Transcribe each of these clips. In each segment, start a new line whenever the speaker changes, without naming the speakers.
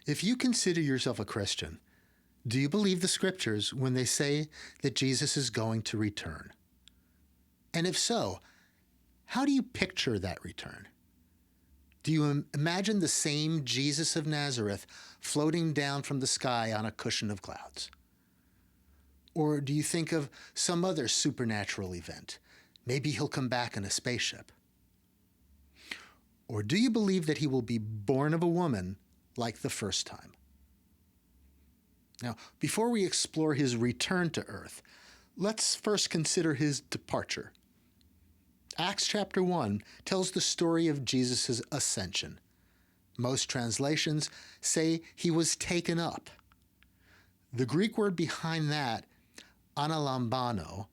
If you consider yourself a Christian, do you believe the scriptures when they say that Jesus is going to return? And if so, how do you picture that return? Do you imagine the same Jesus of Nazareth floating down from the sky on a cushion of clouds? Or do you think of some other supernatural event? Maybe he'll come back in a spaceship. Or do you believe that he will be born of a woman like the first time? Now, before we explore his return to earth, let's first consider his departure. Acts chapter 1 tells the story of Jesus' ascension. Most translations say he was taken up. The Greek word behind that, analambano,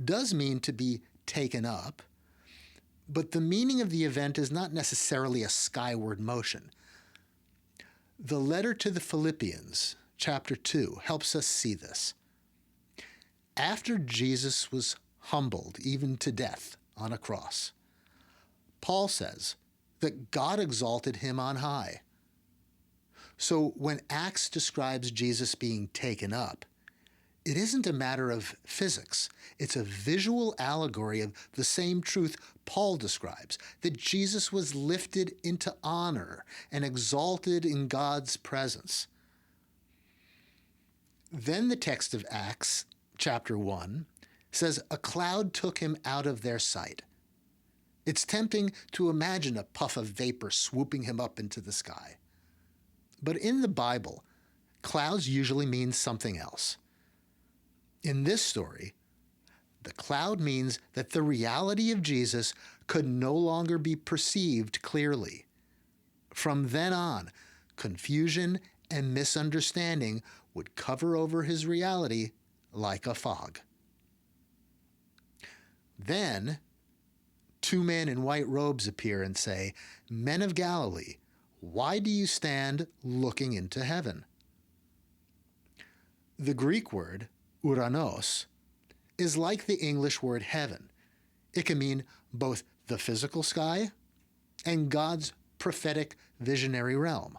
does mean to be taken up, but the meaning of the event is not necessarily a skyward motion. The letter to the Philippians, chapter 2, helps us see this. After Jesus was humbled even to death on a cross, Paul says that God exalted him on high. So when Acts describes Jesus being taken up, it isn't a matter of physics. It's a visual allegory of the same truth Paul describes, that Jesus was lifted into honor and exalted in God's presence. Then the text of Acts, chapter 1, says a cloud took him out of their sight. It's tempting to imagine a puff of vapor swooping him up into the sky. But in the Bible, clouds usually mean something else. In this story, the cloud means that the reality of Jesus could no longer be perceived clearly. From then on, confusion and misunderstanding would cover over his reality like a fog. Then, two men in white robes appear and say, "Men of Galilee, why do you stand looking into heaven?" The Greek word, uranos, is like the English word heaven. It can mean both the physical sky and God's prophetic visionary realm.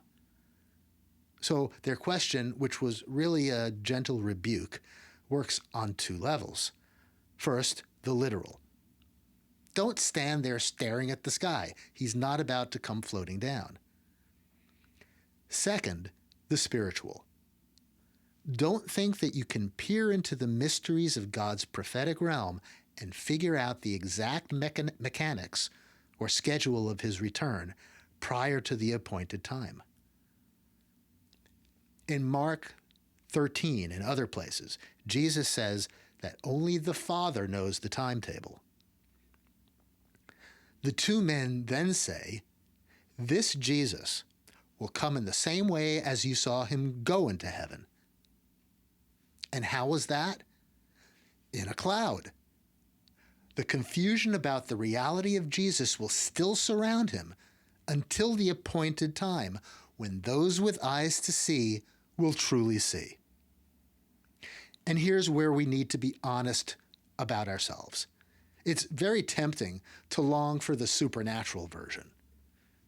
So their question, which was really a gentle rebuke, works on two levels. First, the literal. Don't stand there staring at the sky. He's not about to come floating down. Second, the spiritual. Don't think that you can peer into the mysteries of God's prophetic realm and figure out the exact mechanics or schedule of his return prior to the appointed time. In Mark 13 and other places, Jesus says that only the Father knows the timetable. The two men then say, "This Jesus will come in the same way as you saw him go into heaven." And how was that? In a cloud. The confusion about the reality of Jesus will still surround him until the appointed time when those with eyes to see will truly see. And here's where we need to be honest about ourselves. It's very tempting to long for the supernatural version.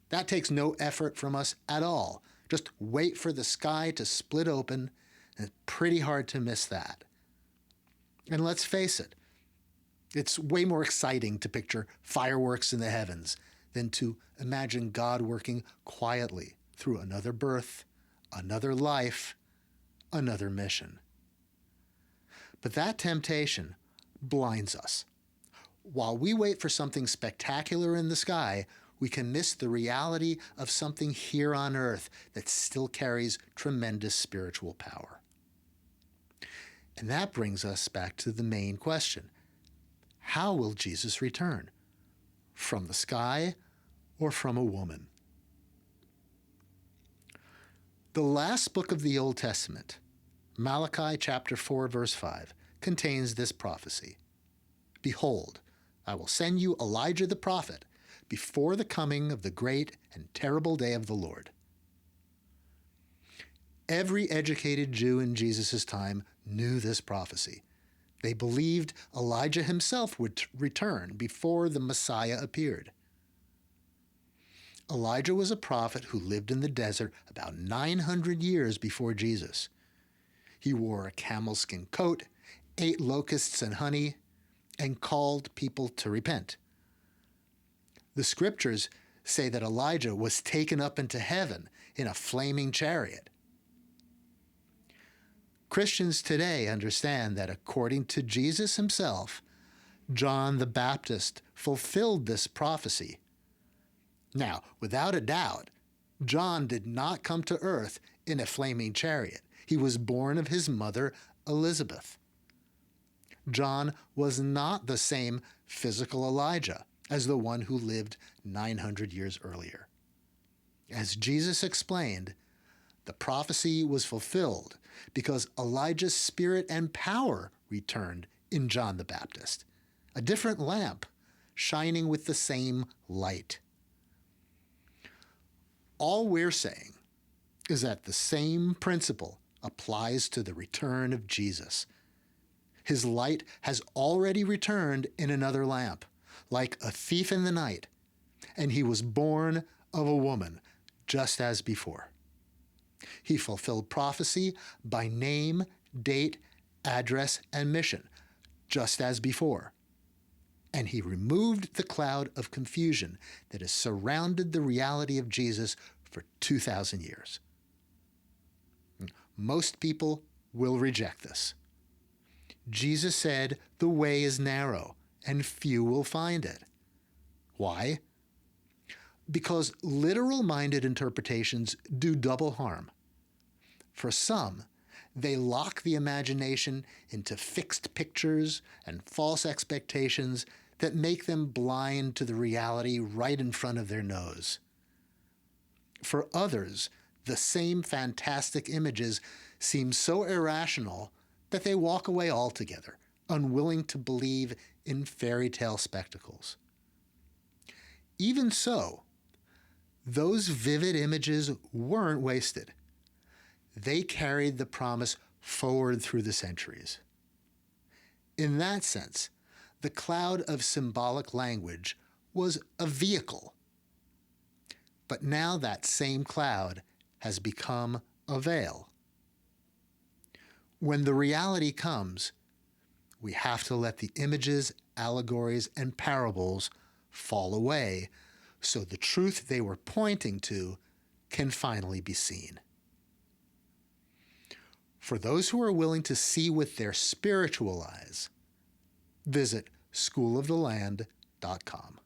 That takes no effort from us at all. Just wait for the sky to split open, and it's pretty hard to miss that. And let's face it, it's way more exciting to picture fireworks in the heavens than to imagine God working quietly through another birth, another life, another mission. But that temptation blinds us. While we wait for something spectacular in the sky, we can miss the reality of something here on earth that still carries tremendous spiritual power. And that brings us back to the main question. How will Jesus return? From the sky or from a woman? The last book of the Old Testament, Malachi chapter 4, verse 5, contains this prophecy. "Behold, I will send you Elijah the prophet before the coming of the great and terrible day of the Lord." Every educated Jew in Jesus' time knew this prophecy. They believed Elijah himself would return before the Messiah appeared. Elijah was a prophet who lived in the desert about 900 years before Jesus. He wore a camel-skin coat, ate locusts and honey, and called people to repent. The scriptures say that Elijah was taken up into heaven in a flaming chariot. Christians today understand that according to Jesus himself, John the Baptist fulfilled this prophecy. Now, without a doubt, John did not come to earth in a flaming chariot. He was born of his mother, Elizabeth. John was not the same physical Elijah as the one who lived 900 years earlier. As Jesus explained, the prophecy was fulfilled because Elijah's spirit and power returned in John the Baptist, a different lamp shining with the same light. All we're saying is that the same principle applies to the return of Jesus. His light has already returned in another lamp, like a thief in the night, and he was born of a woman, just as before. He fulfilled prophecy by name, date, address, and mission, just as before. And he removed the cloud of confusion that has surrounded the reality of Jesus for 2,000 years. Most people will reject this. Jesus said the way is narrow and few will find it. Why? Because literal-minded interpretations do double harm. For some, they lock the imagination into fixed pictures and false expectations that make them blind to the reality right in front of their nose. For others, the same fantastic images seem so irrational that they walk away altogether, unwilling to believe in fairy tale spectacles. Even so, those vivid images weren't wasted. They carried the promise forward through the centuries. In that sense, the cloud of symbolic language was a vehicle. But now that same cloud has become a veil. When the reality comes, we have to let the images, allegories, and parables fall away so the truth they were pointing to can finally be seen. For those who are willing to see with their spiritual eyes, visit schooloftheland.com.